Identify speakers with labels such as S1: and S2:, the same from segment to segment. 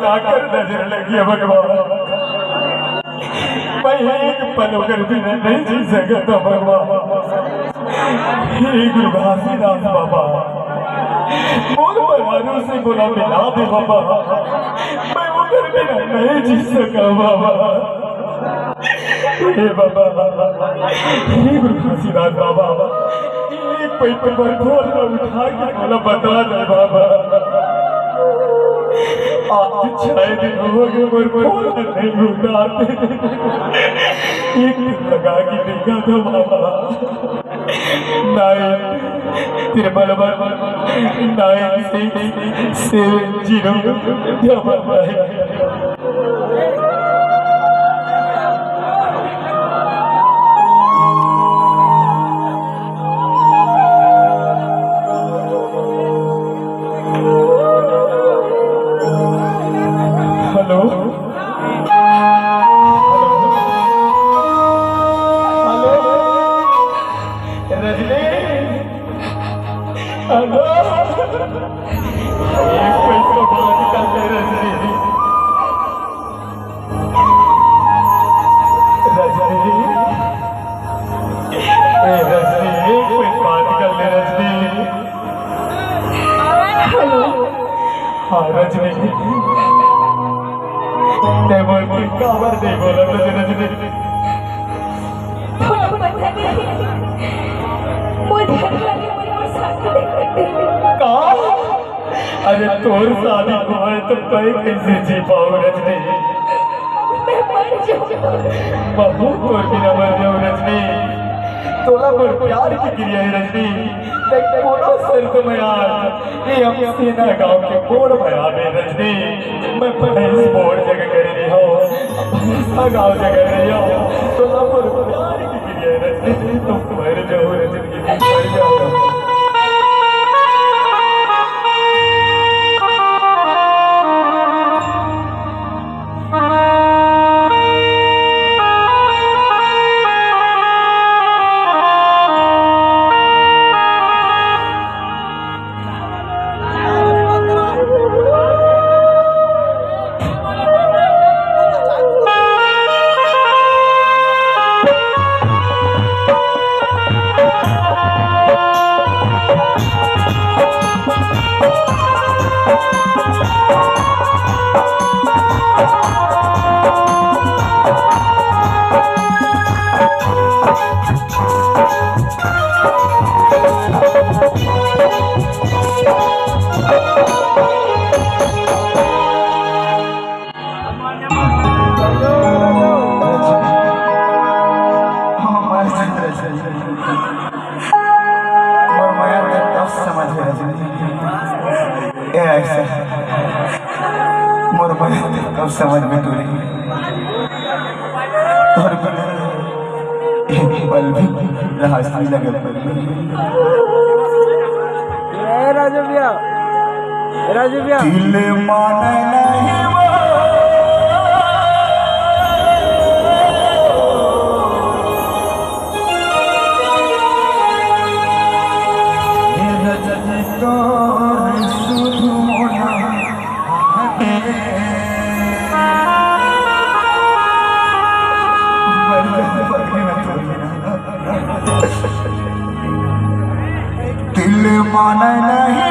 S1: आकर नजर लगी है भगवान। मैं एक पल होकर भी नहीं जी सकता भगवान। हे गुरु घासीदास बाबा, मोर बहारों से बोला मिला दे बाबा। मैं उधर भी नहीं जी सका बाबा। हे बाबा, हे गुरु घासीदास बाबा, एक पैपर पर खोल उठा के बोला बता दे बाबा। आज 6 दिन हो गए मोर फोन नहीं उठाते। एक दिन लगा के देखा था बाबा, 93770। हेलो रजनी, हेलो एक पैसा बात करते रजनी। रजनी रजनी एक पैसा बात कर ले रजनी। हेलो हाँ रजनी, बोल काबर नहीं बोला तुझे रजनी। अरे तोर शादी को है तो मैं कैसे जी पाऊँ रजनी। बहू तोर बिना मर जाऊँ रजनी। तोला पर प्यार की क्रिया है रजनी। कोनो सर तो मैं आज ये हम सेना गांव के बोर्ड में आवे रजनी। मैं पहले बोर्ड जगह कर रही हूँ, गाँव जगह रही हूँ। तोला पर प्यार की क्रिया है रजनी। तुम मर जाओ रजनी, मर जाओ। मोर कब समझ में तो नहीं और एक पल भी रास्ते लगे
S2: राजू भैया
S1: दिल माने नहीं दिल माने नहीं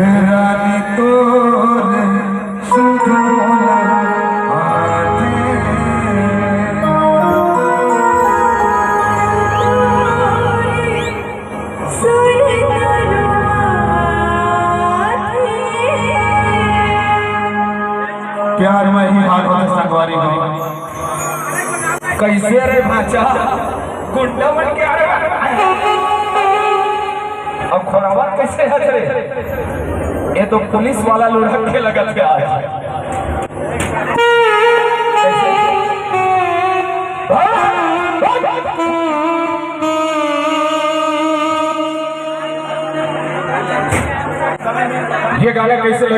S1: रानी तोर सुधोला आते प्यार में ही हाल होता संगवारी हो कैसे रे भाचा गुंडा बन के आ रहा अब खोरावा कैसे है रे ये तो पुलिस वाला लुढ़क के लगत है आज ये गाना कैसे लगा